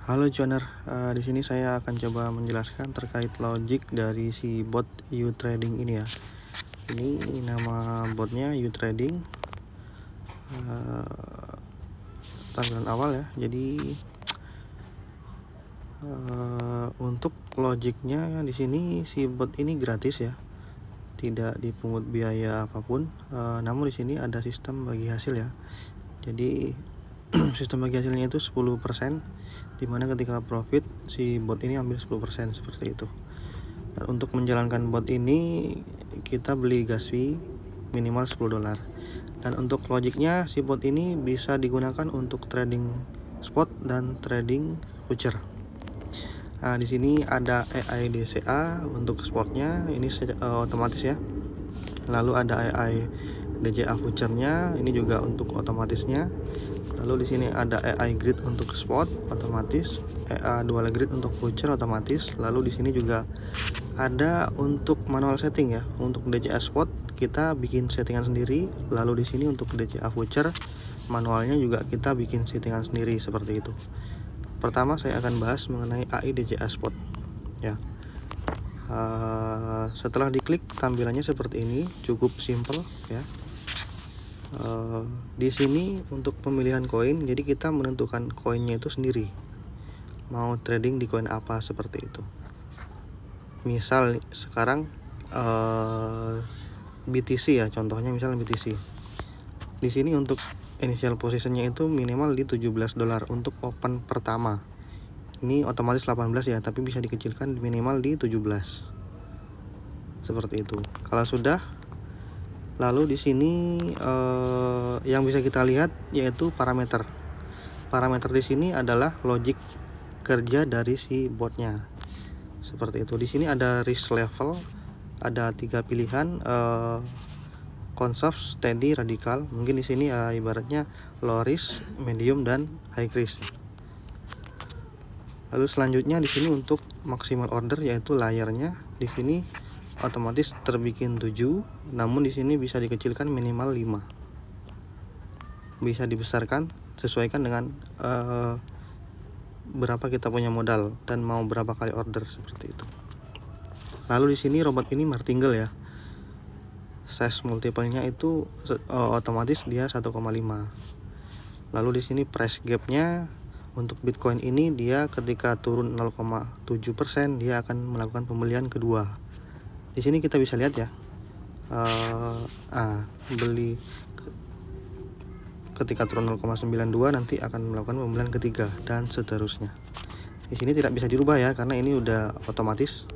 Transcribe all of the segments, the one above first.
Halo Joner, di sini saya akan coba menjelaskan terkait logik dari si bot U-Trading ini ya. Ini nama botnya U-Trading, tampilan awal ya. Jadi untuk logiknya di sini si bot ini gratis ya, tidak dipungut biaya apapun. Namun di sini ada sistem bagi hasil ya. Jadi sistem bagi hasilnya itu 10%, dimana ketika profit si bot ini ambil 10% seperti itu. Dan untuk menjalankan bot ini kita beli gas fee minimal $10. Dan untuk logiknya si bot ini bisa digunakan untuk trading spot dan trading future. Nah, di sini ada AI DCA untuk spotnya, ini otomatis ya. Lalu ada AI DCA future-nya, ini juga untuk otomatisnya. Lalu di sini ada AI grid untuk spot otomatis, AI dual grid untuk future otomatis. Lalu di sini juga ada untuk manual setting ya. Untuk DCA spot kita bikin settingan sendiri. Lalu di sini untuk DCA future manualnya juga kita bikin settingan sendiri seperti itu. Pertama saya akan bahas mengenai AI DCA spot ya. Setelah diklik tampilannya seperti ini, cukup simple ya. Di sini untuk pemilihan koin, jadi kita menentukan koinnya itu sendiri, mau trading di koin apa seperti itu. Misal sekarang BTC ya, contohnya misal BTC. Di sini untuk initial positionnya itu minimal di $17 untuk open pertama. Ini otomatis 18 ya, tapi bisa dikecilkan minimal di 17. Seperti itu. Kalau sudah, lalu di sini yang bisa kita lihat yaitu parameter. Parameter di sini adalah logic kerja dari si botnya. Seperti itu. Di sini ada risk level, ada 3 pilihan, conserve, steady, radikal. Mungkin di sini ibaratnya low risk, medium dan high risk. Lalu selanjutnya di sini untuk maksimal order yaitu layarnya. Di sini otomatis terbikin 7, namun di sini bisa dikecilkan minimal 5. Bisa dibesarkan sesuaikan dengan berapa kita punya modal dan mau berapa kali order seperti itu. Lalu di sini robot ini martingale ya. Size multiple-nya itu otomatis dia 1,5. Lalu di sini price gap-nya untuk Bitcoin ini dia ketika turun 0,7% dia akan melakukan pembelian kedua. Di sini kita bisa lihat ya, beli ketika turun 0,92 nanti akan melakukan pembelian ketiga dan seterusnya. Di sini tidak bisa dirubah ya karena ini udah otomatis.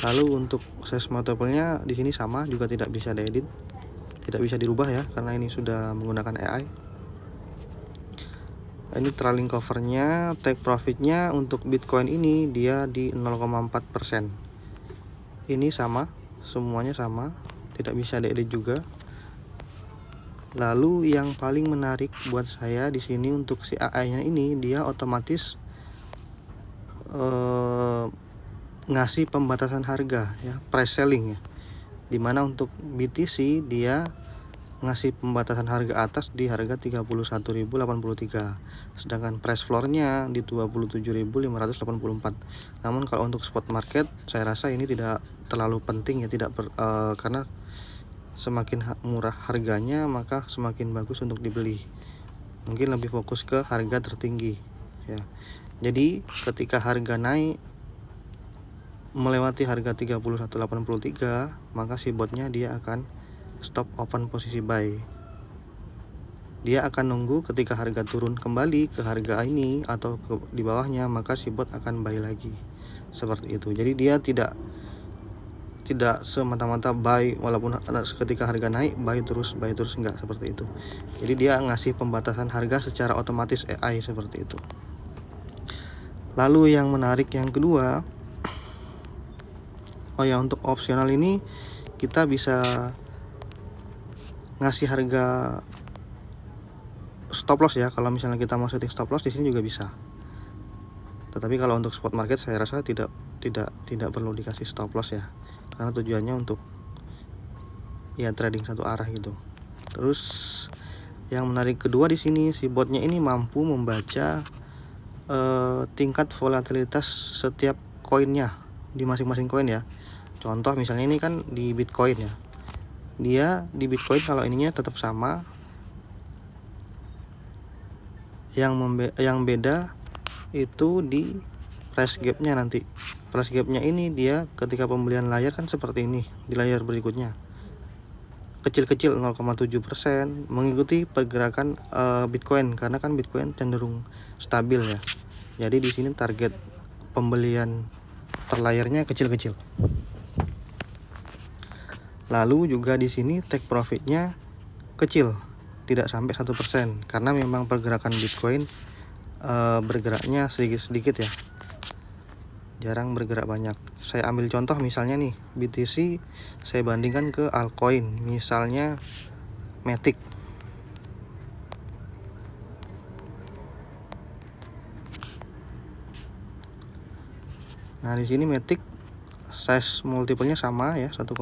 Lalu untuk size multiple-nya di sini sama, juga tidak bisa diedit, tidak bisa dirubah ya karena ini sudah menggunakan AI. Ini trailing cover-nya, take profit-nya untuk Bitcoin ini dia di 0,4%. Ini sama, semuanya sama, tidak bisa diedit juga. Lalu yang paling menarik buat saya di sini untuk si AI-nya ini dia otomatis ngasih pembatasan harga ya, price selling ya. Dimana untuk BTC dia ngasih pembatasan harga atas di harga 31.083, sedangkan price floor-nya di 27.584. Namun kalau untuk spot market saya rasa ini tidak terlalu penting ya, karena semakin murah harganya maka semakin bagus untuk dibeli. Mungkin lebih fokus ke harga tertinggi ya. Jadi ketika harga naik melewati harga 31.83 maka si botnya dia akan stop open posisi buy. Dia akan nunggu ketika harga turun kembali ke harga ini atau di bawahnya, maka si bot akan buy lagi. Seperti itu. Jadi dia tidak semata-mata buy walaupun ketika harga naik buy terus enggak seperti itu. Jadi dia ngasih pembatasan harga secara otomatis AI seperti itu. Lalu yang menarik yang kedua, untuk opsional ini kita bisa ngasih harga stop loss ya. Kalau misalnya kita mau setting stop loss di sini juga bisa. Tetapi kalau untuk spot market saya rasa tidak perlu dikasih stop loss ya. Karena tujuannya untuk ya trading satu arah gitu. Terus yang menarik kedua di sini si botnya ini mampu membaca tingkat volatilitas setiap koinnya di masing-masing koin ya. Contoh misalnya ini kan di Bitcoin ya, dia di Bitcoin kalau ininya tetap sama, yang beda itu di price gapnya. Nanti price gapnya ini dia ketika pembelian layar kan seperti ini, di layar berikutnya kecil-kecil 0,7% mengikuti pergerakan Bitcoin, karena kan Bitcoin cenderung stabil ya. Jadi di sini target pembelian per layarnya kecil-kecil. Lalu juga di sini take profitnya kecil, tidak sampai 1%, karena memang pergerakan Bitcoin bergeraknya sedikit-sedikit ya, jarang bergerak banyak. Saya ambil contoh misalnya nih BTC, saya bandingkan ke altcoin misalnya Matic. Nah di sini Matic size multiple-nya sama ya, 1,5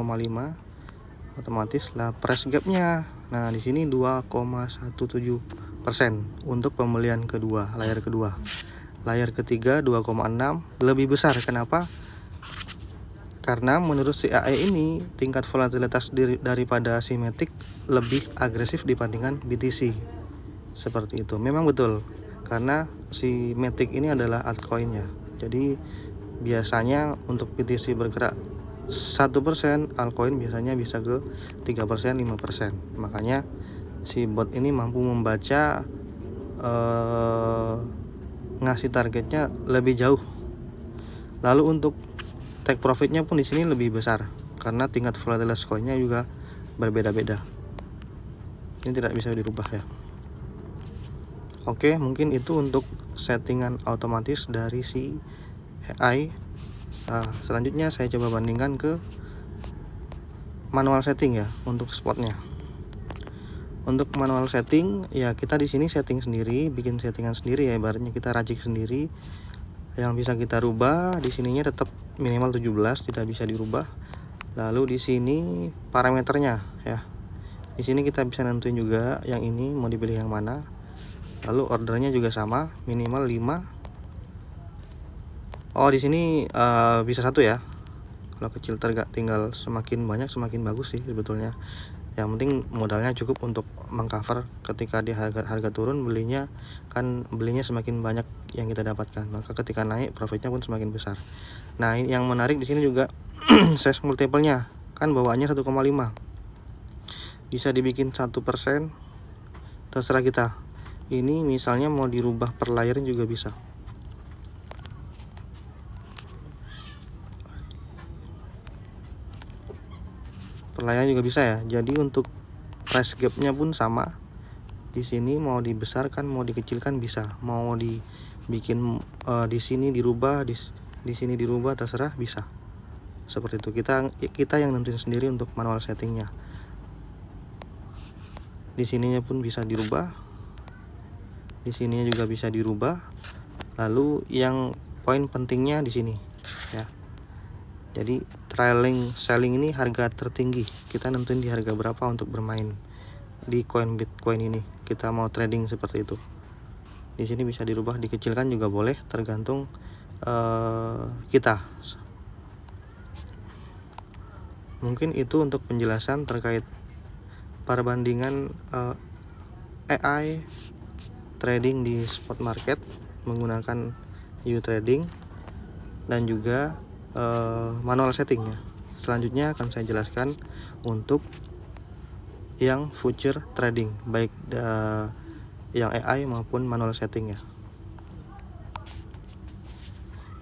otomatis lah. Price gap-nya nah di sini 2,17% untuk pembelian kedua, layar kedua. Layar ketiga 2,6, lebih besar. Kenapa? Karena menurut si AE ini tingkat volatilitas daripada si Matic lebih agresif dibandingkan BTC. Seperti itu. Memang betul, karena si Matic ini adalah altcoin-nya. Jadi biasanya untuk BTC bergerak 1%, altcoin biasanya bisa ke 3%, 5%. Makanya si bot ini mampu membaca ngasih targetnya lebih jauh. Lalu untuk take profitnya pun di sini lebih besar, karena tingkat volatilitas koinnya juga berbeda-beda. Ini tidak bisa dirubah ya. Oke, mungkin itu untuk settingan otomatis dari si AI. Selanjutnya saya coba bandingkan ke manual setting ya untuk spotnya. Untuk manual setting ya, kita di sini setting sendiri, bikin settingan sendiri ya, ibaratnya kita racik sendiri. Yang bisa kita rubah di sininya tetap minimal 17, tidak bisa dirubah. Lalu di sini parameternya ya. Di sini kita bisa nentuin juga yang ini mau dipilih yang mana. Lalu ordernya juga sama, minimal 5. Oh, di sini bisa 1 ya. Kalau kecil tinggal semakin banyak semakin bagus sih sebetulnya. Yang penting modalnya cukup untuk mengcover ketika di harga turun, belinya semakin banyak yang kita dapatkan. Maka ketika naik profitnya pun semakin besar. Nah, yang menarik di sini juga size multiple-nya kan bawaannya 1,5. Bisa dibikin 1%, terserah kita. Ini misalnya mau dirubah per layarnya juga bisa. Per layar juga bisa ya. Jadi untuk price gap-nya pun sama. Di sini mau dibesarkan, mau dikecilkan bisa. Mau dibikin di sini dirubah, di sini dirubah, terserah bisa. Seperti itu. Kita yang nentuin sendiri untuk manual settingnya. Di sininya pun bisa dirubah. Di sininya juga bisa dirubah. Lalu yang poin pentingnya di sini ya. Jadi trailing selling ini harga tertinggi. Kita nentuin di harga berapa untuk bermain di koin Bitcoin ini. Kita mau trading seperti itu. Di sini bisa dirubah, dikecilkan juga boleh, tergantung kita. Mungkin itu untuk penjelasan terkait perbandingan AI trading di spot market menggunakan U-Trading dan juga manual settingnya. Selanjutnya akan saya jelaskan untuk yang future trading, baik yang AI maupun manual setting ya.